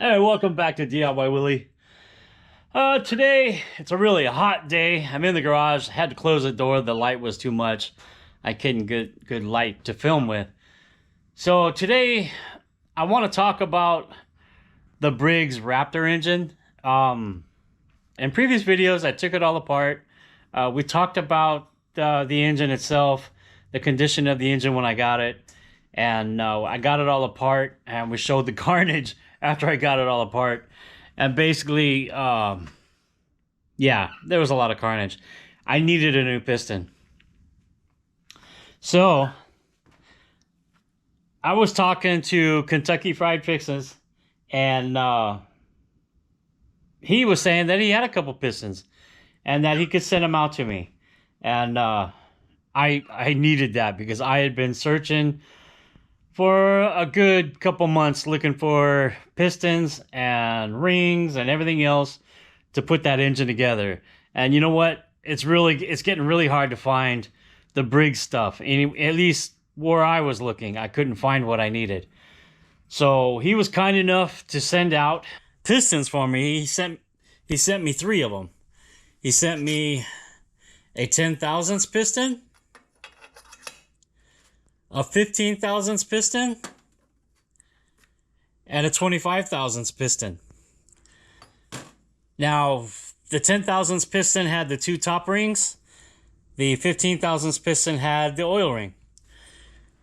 Hey, welcome back to DIY Willy. Today, it's a really hot day. I'm in the garage. Had to close the door. The light was too much. I couldn't get good light to film with. So today, I want to talk about the Briggs Raptor engine. In previous videos, I took it all apart. We talked about the engine itself, the condition of the engine when I got it. And I got it all apart, and we showed the carnage after I got it all apart. And basically, yeah, there was a lot of carnage. I needed a new piston. So I was talking to Kentucky Fried Fixins, and he was saying that he had a couple pistons and that he could send them out to me. And I needed that because I had been searching for a good couple months looking for pistons and rings and everything else to put that engine together. And you know what? It's getting really hard to find the Briggs stuff. At least where I was looking, I couldn't find what I needed. So he was kind enough to send out pistons for me. He sent me 3 of them. He sent me a 10 thousandths piston, a 15 thousandths piston, and a 25 thousandths piston. Now, the 10 thousandths piston had the 2 top rings. The 15 thousandths piston had the oil ring.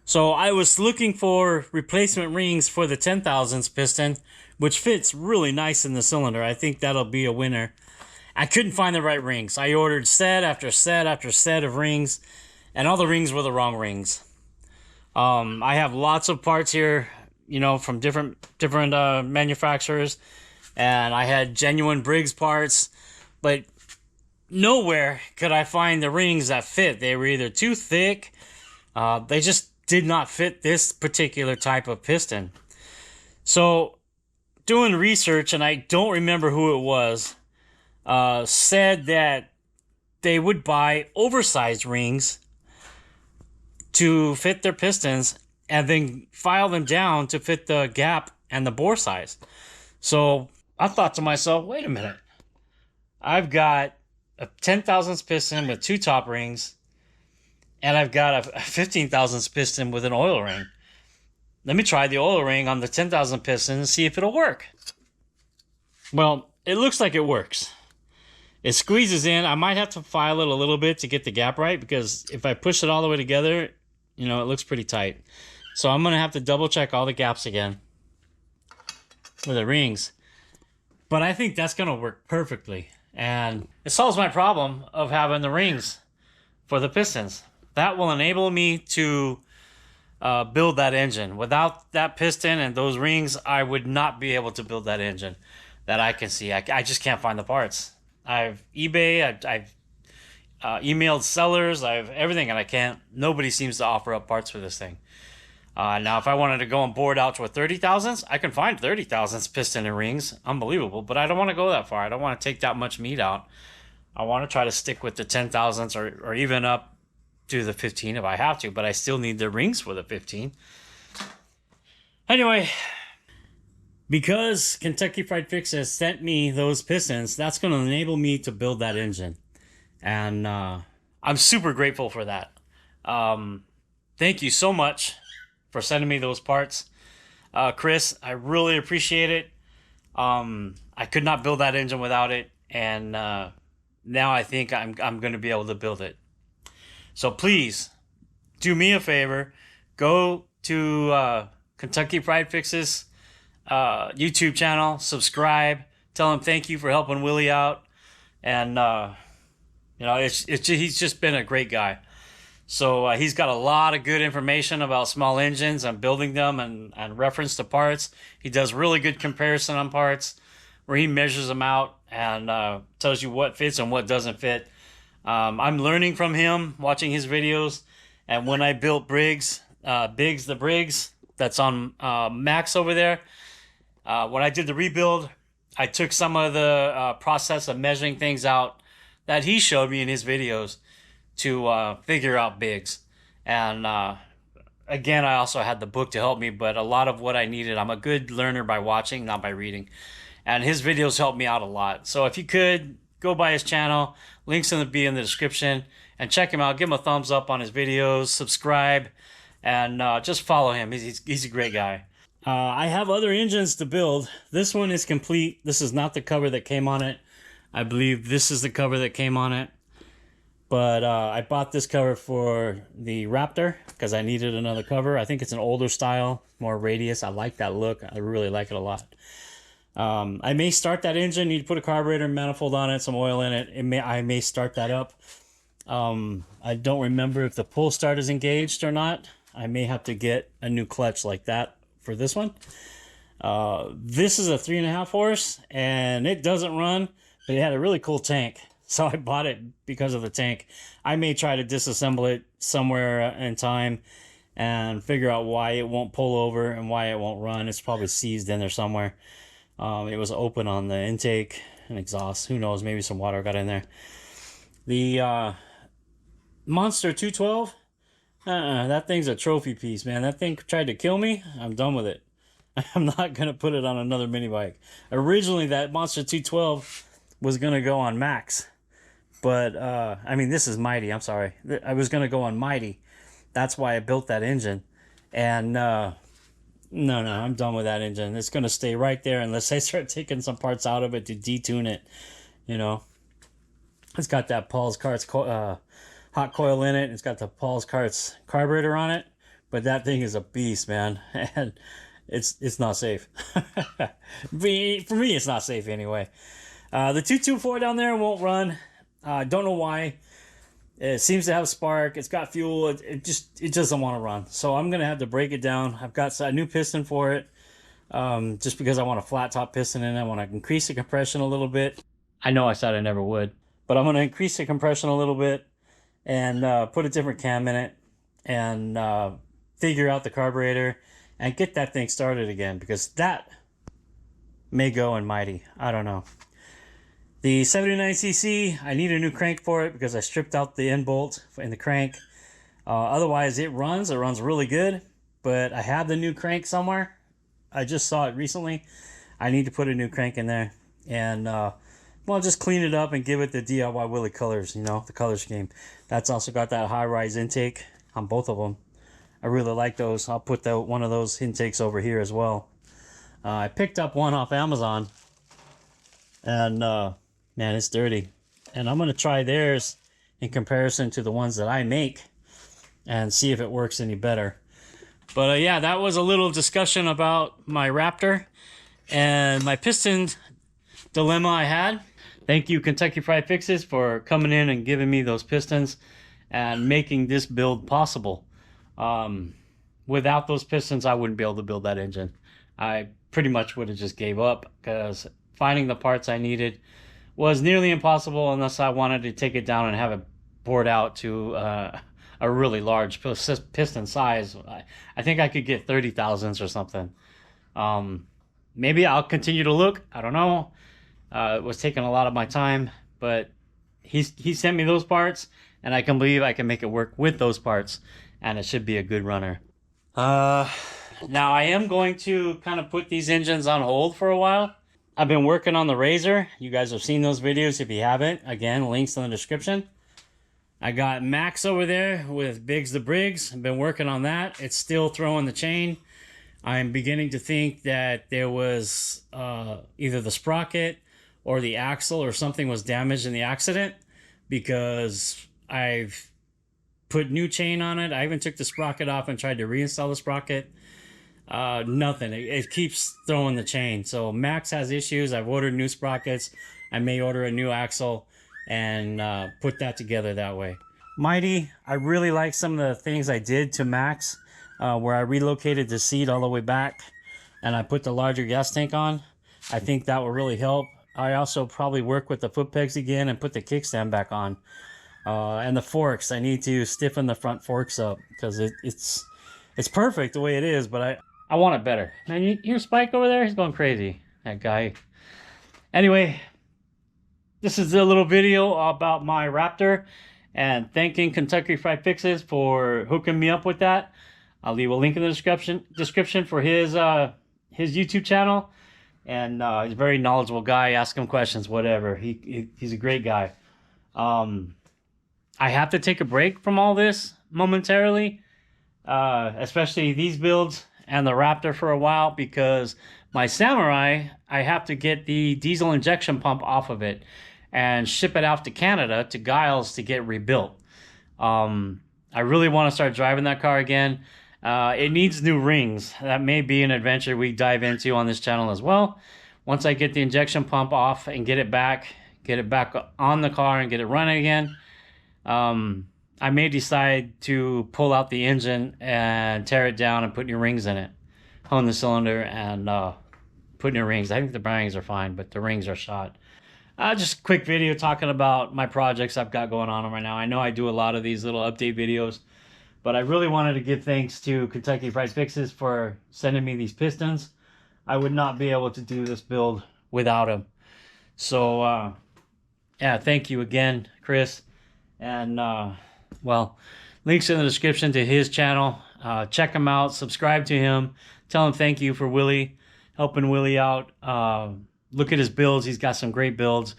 So I was looking for replacement rings for the 10 thousandths piston, which fits really nice in the cylinder. I think that'll be a winner. I couldn't find the right rings. I ordered set after set after set of rings, and all the rings were the wrong rings. I have lots of parts here, you know, from different manufacturers, and I had genuine Briggs parts, but nowhere could I find the rings that fit. They were either too thick, they just did not fit this particular type of piston. So, doing research, and I don't remember who it was, said that they would buy oversized rings to fit their pistons and then file them down to fit the gap and the bore size. So I thought to myself, wait a minute. I've got a 10 thousandths piston with 2 top rings, and I've got a 15 thousandths piston with an oil ring. Let me try the oil ring on the 10 thousandths piston and see if it'll work. Well, it looks like it works. It squeezes in. I might have to file it a little bit to get the gap right, because if I push it all the way together, you know, it looks pretty tight. So I'm going to have to double check all the gaps again with the rings. But I think that's going to work perfectly. And it solves my problem of having the rings for the pistons. That will enable me to build that engine. Without that piston and those rings, I would not be able to build that engine that I can see. I just can't find the parts. I've I've emailed sellers, I've everything, and I can't. Nobody seems to offer up parts for this thing. Now, if I wanted to go and board out to a 30 thousandths, I can find 30 thousandths piston and rings. Unbelievable, but I don't want to go that far. I don't want to take that much meat out. I want to try to stick with the 10 thousandths or even up to the 15 if I have to, but I still need the rings for the 15. Anyway, because Kentucky Fried Fix has sent me those pistons, that's going to enable me to build that engine. And I'm super grateful for that. Thank you so much for sending me those parts. Chris, I really appreciate it. I could not build that engine without it. And now I think I'm going to be able to build it. So please, do me a favor. Go to Kentucky Fried Fix's YouTube channel. Subscribe. Tell him thank you for helping Willy out. And you know, he's just been a great guy. So he's got a lot of good information about small engines and building them and reference to parts. He does really good comparison on parts where he measures them out and tells you what fits and what doesn't fit. I'm learning from him, watching his videos. And when I built Briggs, the Briggs that's on Max over there, when I did the rebuild, I took some of the process of measuring things out that he showed me in his videos to figure out Briggs. And again, I also had the book to help me, but a lot of what I needed, I'm a good learner by watching, not by reading. And his videos helped me out a lot. So if you could, go by his channel. Links in the description. And check him out. Give him a thumbs up on his videos. Subscribe. And just follow him. He's a great guy. I have other engines to build. This one is complete. This is not the cover that came on it. I believe this is the cover that came on it. But I bought this cover for the Raptor because I needed another cover. I think it's an older style, more radius. I like that look. I really like it a lot. I may start that engine. Need to put a carburetor manifold on it, some oil in it. I may start that up. I don't remember if the pull start is engaged or not. I may have to get a new clutch like that for this one. This is a 3.5 horse, and it doesn't run, but it had a really cool tank. So I bought it because of the tank. I may try to disassemble it somewhere in time and figure out why it won't pull over and why it won't run. It's probably seized in there somewhere. It was open on the intake and exhaust. Who knows? Maybe some water got in there. The Monster 212, that thing's a trophy piece, man. That thing tried to kill me. I'm done with it. I'm not going to put it on another mini bike. Originally, that Monster 212 was going to go on Max. But, I mean, this is Mighty. I'm sorry. I was going to go on Mighty. That's why I built that engine. And, no, I'm done with that engine. It's going to stay right there unless I start taking some parts out of it to detune it, you know. It's got that Paul's Karts hot coil in it. It's got the Paul's Karts carburetor on it. But that thing is a beast, man. And it's not safe. For me, it's not safe anyway. The 224 down there won't run. I don't know why. It seems to have a spark. It's got fuel. It just doesn't want to run. So I'm going to have to break it down. I've got a new piston for it. Just because I want a flat top piston in it. I want to increase the compression a little bit. I know I said I never would. But I'm going to increase the compression a little bit. And put a different cam in it. And figure out the carburetor. And get that thing started again. Because that may go in Mighty. I don't know. The 79cc, I need a new crank for it because I stripped out the end bolt in the crank. Otherwise, it runs really good, but I have the new crank somewhere. I just saw it recently. I need to put a new crank in there and, well, just clean it up and give it the DIYWILLY colors, you know, the color scheme. That's also got that high-rise intake on both of them. I really like those. I'll put one of those intakes over here as well. I picked up one off Amazon, and man, it's dirty. And I'm going to try theirs in comparison to the ones that I make and see if it works any better. But yeah, that was a little discussion about my Raptor and my piston dilemma I had. Thank you, Kentucky Fried Fixes, for coming in and giving me those pistons and making this build possible. Without those pistons, I wouldn't be able to build that engine. I pretty much would have just gave up because finding the parts I needed was nearly impossible unless I wanted to take it down and have it bored out to a really large piston size. I think I could get 30 thousandths or something. Maybe I'll continue to look. I don't know. It was taking a lot of my time, but he sent me those parts, and I can believe I can make it work with those parts, and it should be a good runner. Now I am going to kind of put these engines on hold for a while. I've been working on the Razor. You guys have seen those videos. If you haven't, again, links in the description. I got Max over there with Briggs the Briggs. I've been working on that. It's still throwing the chain. I'm beginning to think that there was either the sprocket or the axle or something was damaged in the accident because I've put new chain on it. I even took the sprocket off and tried to reinstall the sprocket. Nothing. It keeps throwing the chain. So Max has issues. I've ordered new sprockets. I may order a new axle and put that together that way. Mighty, I really like some of the things I did to Max, where I relocated the seat all the way back and I put the larger gas tank on. I think that will really help. I also probably work with the foot pegs again and put the kickstand back on. And the forks, I need to stiffen the front forks up because it's perfect the way it is, but I want it better. Man, you hear Spike over there? He's going crazy, that guy. Anyway, this is a little video about my Raptor and thanking Kentucky Fried Fixes for hooking me up with that. I'll leave a link in the description for his YouTube channel. And he's a very knowledgeable guy. Ask him questions, whatever. He's a great guy. I have to take a break from all this momentarily, especially these builds and the Raptor for a while, because my Samurai, I have to get the diesel injection pump off of it and ship it out to Canada to Giles to get rebuilt. I really want to start driving that car again. It needs new rings. That may be an adventure we dive into on this channel as well. Once I get the injection pump off and get it back on the car and get it running again, I may decide to pull out the engine and tear it down and put new rings in it. Hone the cylinder and put new rings. I think the bearings are fine, but the rings are shot. Just a quick video talking about my projects I've got going on right now. I know I do a lot of these little update videos, but I really wanted to give thanks to Kentucky Fried Fixes for sending me these pistons. I would not be able to do this build without them. So, yeah, thank you again, Chris. And, well, links in the description to his channel. Check him out. Subscribe to him. Tell him thank you for Willy, helping Willy out. Look at his builds. He's got some great builds.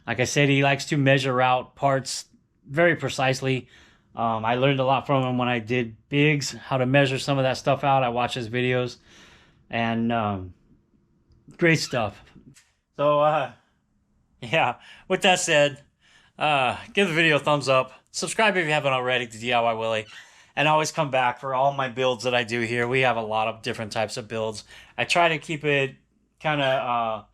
Like I said, he likes to measure out parts very precisely. I learned a lot from him when I did Biggs, how to measure some of that stuff out. I watch his videos, and great stuff. So, yeah, with that said, give the video a thumbs up. Subscribe if you haven't already to DIY Willy. And always come back for all my builds that I do here. We have a lot of different types of builds. I try to keep it kind of,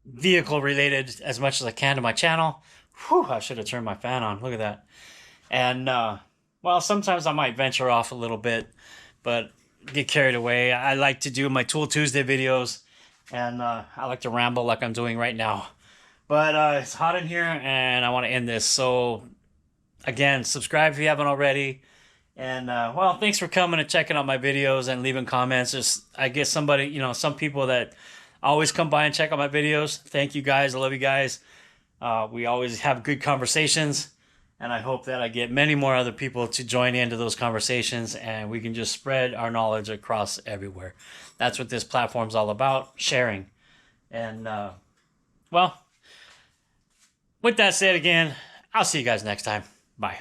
vehicle related as much as I can to my channel. Whew, I should have turned my fan on. Look at that. And, well, sometimes I might venture off a little bit, but get carried away. I like to do my Tool Tuesday videos, and I like to ramble like I'm doing right now. But it's hot in here, and I want to end this. So, again, subscribe if you haven't already. And, well, thanks for coming and checking out my videos and leaving comments. I get somebody, some people that always come by and check out my videos. Thank you, guys. I love you guys. We always have good conversations, and I hope that I get many more other people to join into those conversations, and we can just spread our knowledge across everywhere. That's what this platform's all about, sharing. And, well, with that said, again, I'll see you guys next time. Bye.